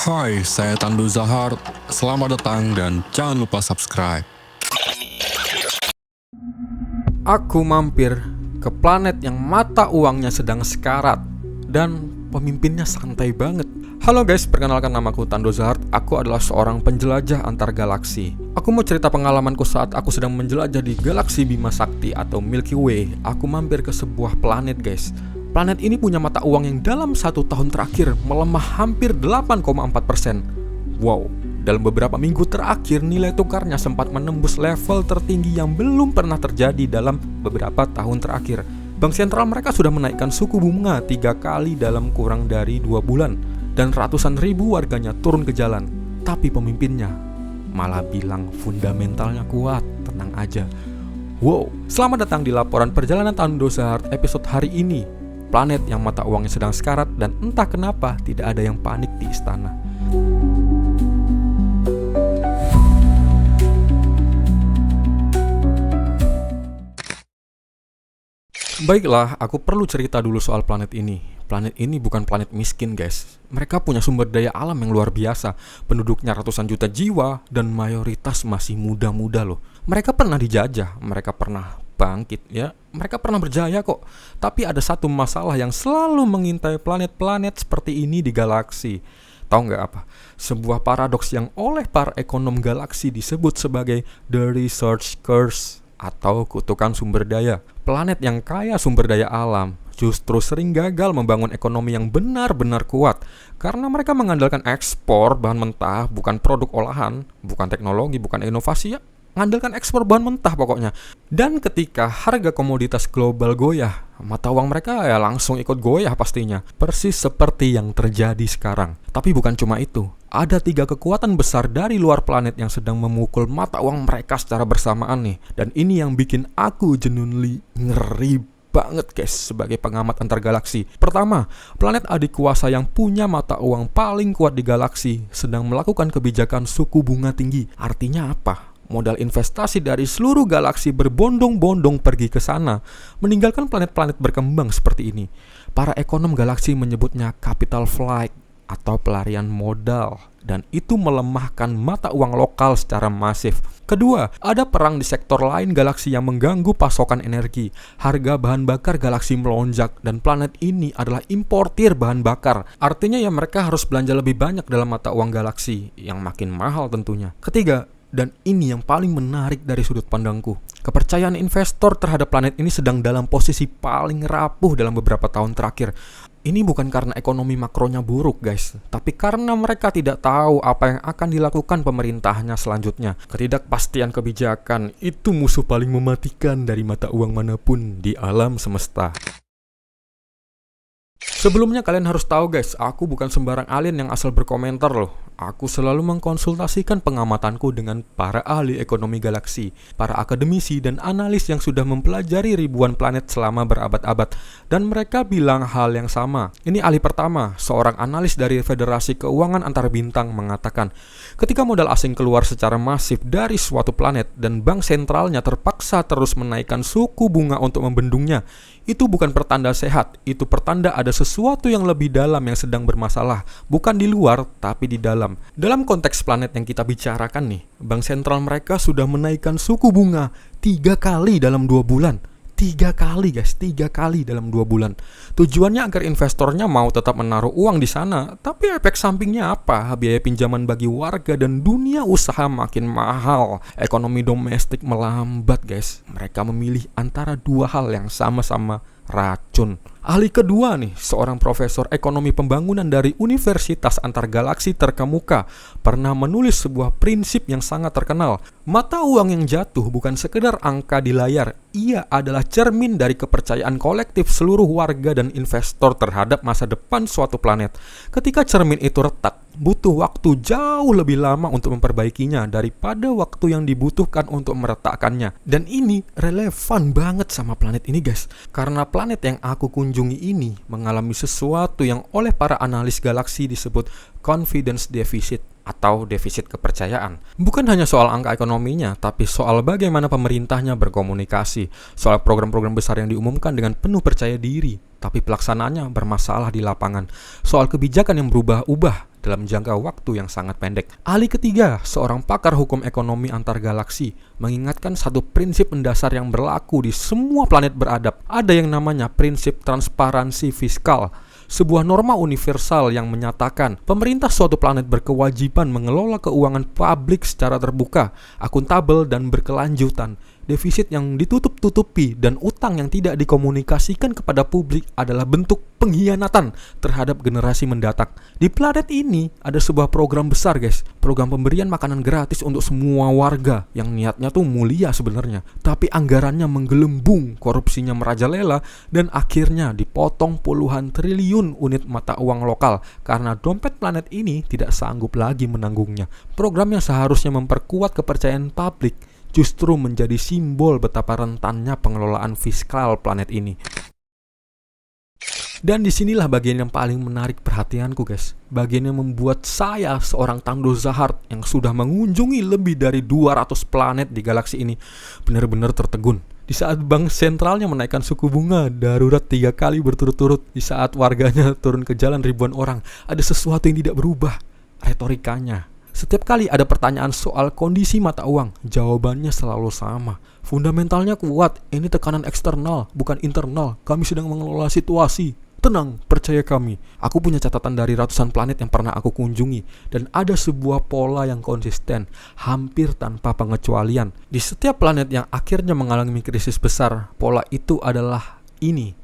Hai, saya Tandu Zahar. Selamat datang dan jangan lupa subscribe. Aku mampir ke planet yang mata uangnya sedang sekarat dan pemimpinnya santai banget. Halo guys, perkenalkan namaku Tandu Zahar. Aku adalah seorang penjelajah antar galaksi. Aku mau cerita pengalamanku saat aku sedang menjelajah di galaksi Bima Sakti atau Milky Way. Aku mampir ke sebuah planet guys. Planet ini punya mata uang yang dalam 1 tahun terakhir melemah hampir 8,4%. Wow, dalam beberapa minggu terakhir nilai tukarnya sempat menembus level tertinggi yang belum pernah terjadi dalam beberapa tahun terakhir. Bank sentral mereka sudah menaikkan suku bunga 3 kali dalam kurang dari 2 bulan. Dan ratusan ribu warganya turun ke jalan. Tapi pemimpinnya malah bilang fundamentalnya kuat, tenang aja. Wow, selamat datang di laporan perjalanan Tandu Zahar episode hari ini. Planet yang mata uangnya sedang sekarat dan entah kenapa tidak ada yang panik di istana. Baiklah, aku perlu cerita dulu soal planet ini. Planet ini bukan planet miskin guys. Mereka punya sumber daya alam yang luar biasa. Penduduknya ratusan juta jiwa dan mayoritas masih muda-muda loh. Mereka pernah dijajah, mereka pernah bangkit ya. Mereka pernah berjaya kok. Tapi ada satu masalah yang selalu mengintai planet-planet seperti ini di galaksi. Tahu nggak apa? Sebuah paradoks yang oleh para ekonom galaksi disebut sebagai the research curse atau kutukan sumber daya. Planet yang kaya sumber daya alam justru sering gagal membangun ekonomi yang benar-benar kuat karena mereka mengandalkan ekspor bahan mentah, bukan produk olahan, bukan teknologi, bukan inovasi ya. Mengandalkan ekspor bahan mentah pokoknya. Dan ketika harga komoditas global goyah, mata uang mereka ya langsung ikut goyah pastinya. Persis seperti yang terjadi sekarang. Tapi bukan cuma itu. Ada 3 kekuatan besar dari luar planet yang sedang memukul mata uang mereka secara bersamaan nih. Dan ini yang bikin aku genuinely ngeri banget guys sebagai pengamat antar galaksi. Pertama, planet adik kuasa yang punya mata uang paling kuat di galaksi sedang melakukan kebijakan suku bunga tinggi. Artinya apa? Modal investasi dari seluruh galaksi berbondong-bondong pergi ke sana, meninggalkan planet-planet berkembang seperti ini. Para ekonom galaksi menyebutnya capital flight atau pelarian modal, dan itu melemahkan mata uang lokal secara masif. Kedua, ada perang di sektor lain galaksi yang mengganggu pasokan energi. Harga bahan bakar galaksi melonjak dan planet ini adalah importir bahan bakar. Artinya ya mereka harus belanja lebih banyak dalam mata uang galaksi yang makin mahal tentunya. Ketiga, dan ini yang paling menarik dari sudut pandangku, kepercayaan investor terhadap planet ini sedang dalam posisi paling rapuh dalam beberapa tahun terakhir. Ini bukan karena ekonomi makronya buruk guys, tapi karena mereka tidak tahu apa yang akan dilakukan pemerintahnya selanjutnya. Ketidakpastian kebijakan itu musuh paling mematikan dari mata uang manapun di alam semesta. Sebelumnya kalian harus tahu guys, aku bukan sembarang alien yang asal berkomentar loh. Aku selalu mengkonsultasikan pengamatanku dengan para ahli ekonomi galaksi, para akademisi dan analis yang sudah mempelajari ribuan planet selama berabad-abad. Dan mereka bilang hal yang sama. Ini ahli pertama, seorang analis dari Federasi Keuangan Antar Bintang mengatakan, ketika modal asing keluar secara masif dari suatu planet dan bank sentralnya terpaksa terus menaikkan suku bunga untuk membendungnya, itu bukan pertanda sehat, itu pertanda ada sesuatu yang lebih dalam yang sedang bermasalah. Bukan di luar, tapi di dalam. Dalam konteks planet yang kita bicarakan nih, bank sentral mereka sudah menaikkan suku bunga 3 kali dalam 2 bulan. 3 kali guys, 3 kali dalam 2 bulan. Tujuannya agar investornya mau tetap menaruh uang di sana. Tapi efek sampingnya apa? Biaya pinjaman bagi warga dan dunia usaha makin mahal. Ekonomi domestik melambat guys. Mereka memilih antara 2 hal yang sama-sama racun. Ahli kedua nih, seorang profesor ekonomi pembangunan dari Universitas Antar Galaksi terkemuka, pernah menulis sebuah prinsip yang sangat terkenal. Mata uang yang jatuh bukan sekedar angka di layar, ia adalah cermin dari kepercayaan kolektif seluruh warga dan investor terhadap masa depan suatu planet. Ketika cermin itu retak, butuh waktu jauh lebih lama untuk memperbaikinya daripada waktu yang dibutuhkan untuk meretakkannya. Dan ini relevan banget sama planet ini guys, karena planet yang aku kunjungi ini mengalami sesuatu yang oleh para analis galaksi disebut confidence deficit atau defisit kepercayaan. Bukan hanya soal angka ekonominya, tapi soal bagaimana pemerintahnya berkomunikasi, soal program-program besar yang diumumkan dengan penuh percaya diri, tapi pelaksanaannya bermasalah di lapangan, soal kebijakan yang berubah-ubah dalam jangka waktu yang sangat pendek. Ahli ketiga, seorang pakar hukum ekonomi antar galaksi, mengingatkan satu prinsip mendasar yang berlaku di semua planet beradab. Ada yang namanya prinsip transparansi fiskal, sebuah norma universal yang menyatakan pemerintah suatu planet berkewajiban mengelola keuangan publik secara terbuka, akuntabel, dan berkelanjutan. Defisit yang ditutup-tutupi dan utang yang tidak dikomunikasikan kepada publik adalah bentuk pengkhianatan terhadap generasi mendatang. Di planet ini ada sebuah program besar, guys. Program pemberian makanan gratis untuk semua warga yang niatnya tuh mulia sebenarnya. Tapi anggarannya menggelembung, korupsinya merajalela, dan akhirnya dipotong puluhan triliun unit mata uang lokal karena dompet planet ini tidak sanggup lagi menanggungnya. Program yang seharusnya memperkuat kepercayaan publik justru menjadi simbol betapa rentannya pengelolaan fiskal planet ini. Dan disinilah bagian yang paling menarik perhatianku, guys. Bagian yang membuat saya, seorang Tando Zahard yang sudah mengunjungi lebih dari 200 planet di galaksi ini, benar-benar tertegun. Di saat bank sentralnya menaikkan suku bunga darurat 3 kali berturut-turut, di saat warganya turun ke jalan ribuan orang, ada sesuatu yang tidak berubah, retorikanya. Setiap kali ada pertanyaan soal kondisi mata uang, jawabannya selalu sama. Fundamentalnya kuat, ini tekanan eksternal, bukan internal. Kami sedang mengelola situasi. Tenang, percaya kami. Aku punya catatan dari ratusan planet yang pernah aku kunjungi, dan ada sebuah pola yang konsisten, hampir tanpa pengecualian. Di setiap planet yang akhirnya mengalami krisis besar, pola itu adalah ini.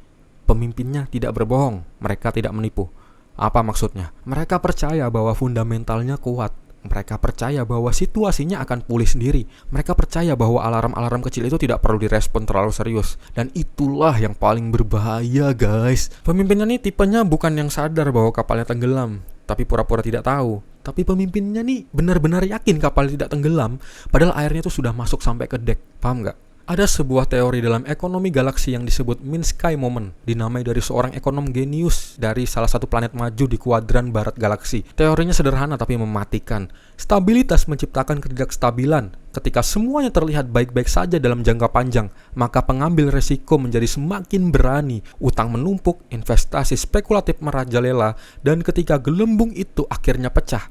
Pemimpinnya tidak berbohong, mereka tidak menipu. Apa maksudnya? Mereka percaya bahwa fundamentalnya kuat. Mereka percaya bahwa situasinya akan pulih sendiri. Mereka percaya bahwa alarm-alarm kecil itu tidak perlu direspon terlalu serius. Dan itulah yang paling berbahaya, guys. Pemimpinnya nih tipenya bukan yang sadar bahwa kapalnya tenggelam, tapi pura-pura tidak tahu. Tapi pemimpinnya nih benar-benar yakin kapal tidak tenggelam, padahal airnya itu sudah masuk sampai ke dek. Paham nggak? Ada sebuah teori dalam ekonomi galaksi yang disebut Minsky Moment, dinamai dari seorang ekonom genius dari salah satu planet maju di kuadran barat galaksi. Teorinya sederhana tapi mematikan. Stabilitas menciptakan ketidakstabilan. Ketika semuanya terlihat baik-baik saja dalam jangka panjang, maka pengambil resiko menjadi semakin berani. Utang menumpuk, investasi spekulatif merajalela, dan ketika gelembung itu akhirnya pecah.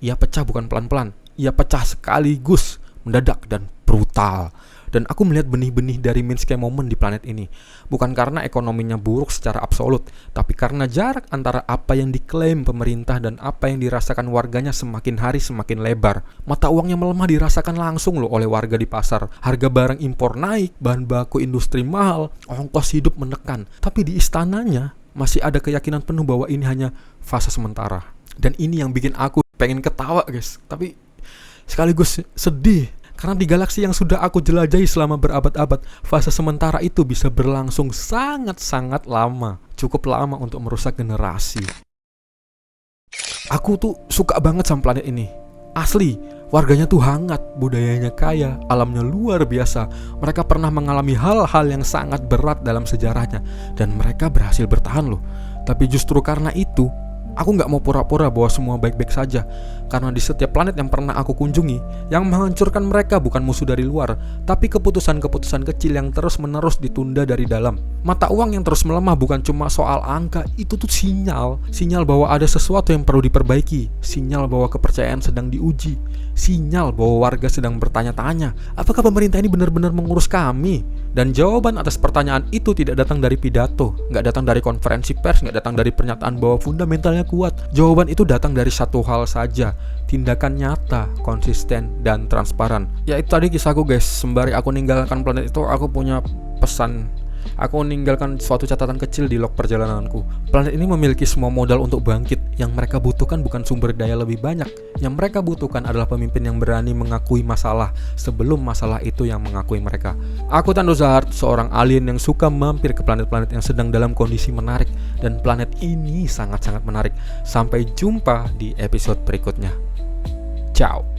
Ia pecah bukan pelan-pelan, ia pecah sekaligus, mendadak dan brutal. Dan aku melihat benih-benih dari Minsky Moment di planet ini. Bukan karena ekonominya buruk secara absolut, tapi karena jarak antara apa yang diklaim pemerintah dan apa yang dirasakan warganya semakin hari semakin lebar. Mata uangnya melemah dirasakan langsung loh oleh warga di pasar. Harga barang impor naik, bahan baku industri mahal, ongkos hidup menekan. Tapi di istananya masih ada keyakinan penuh bahwa ini hanya fase sementara. Dan ini yang bikin aku pengen ketawa, guys. Tapi sekaligus sedih. Karena di galaksi yang sudah aku jelajahi selama berabad-abad, fase sementara itu bisa berlangsung sangat-sangat lama. Cukup lama untuk merusak generasi. Aku tuh suka banget sama planet ini. Asli, warganya tuh hangat, budayanya kaya, alamnya luar biasa. Mereka pernah mengalami hal-hal yang sangat berat dalam sejarahnya, dan mereka berhasil bertahan loh. Tapi justru karena itu, aku gak mau pura-pura bahwa semua baik-baik saja. Karena di setiap planet yang pernah aku kunjungi, yang menghancurkan mereka bukan musuh dari luar, tapi keputusan-keputusan kecil yang terus-menerus ditunda dari dalam. Mata uang yang terus melemah bukan cuma soal angka, itu tuh sinyal bahwa ada sesuatu yang perlu diperbaiki, sinyal bahwa kepercayaan sedang diuji, sinyal bahwa warga sedang bertanya-tanya, apakah pemerintah ini benar-benar mengurus kami? Dan jawaban atas pertanyaan itu tidak datang dari pidato, gak datang dari konferensi pers, gak datang dari pernyataan bahwa fundamentalnya kuat. Jawaban itu datang dari satu hal saja, tindakan nyata, konsisten, dan transparan. Ya itu tadi kisahku, guys. Sembari aku ninggalkan planet itu, aku punya pesan. Aku meninggalkan suatu catatan kecil di log perjalananku. Planet ini memiliki semua modal untuk bangkit. Yang mereka butuhkan bukan sumber daya lebih banyak. Yang mereka butuhkan adalah pemimpin yang berani mengakui masalah sebelum masalah itu yang mengakui mereka. Aku Tando Zahard, seorang alien yang suka mampir ke planet-planet yang sedang dalam kondisi menarik. Dan planet ini sangat-sangat menarik. Sampai jumpa di episode berikutnya. Ciao.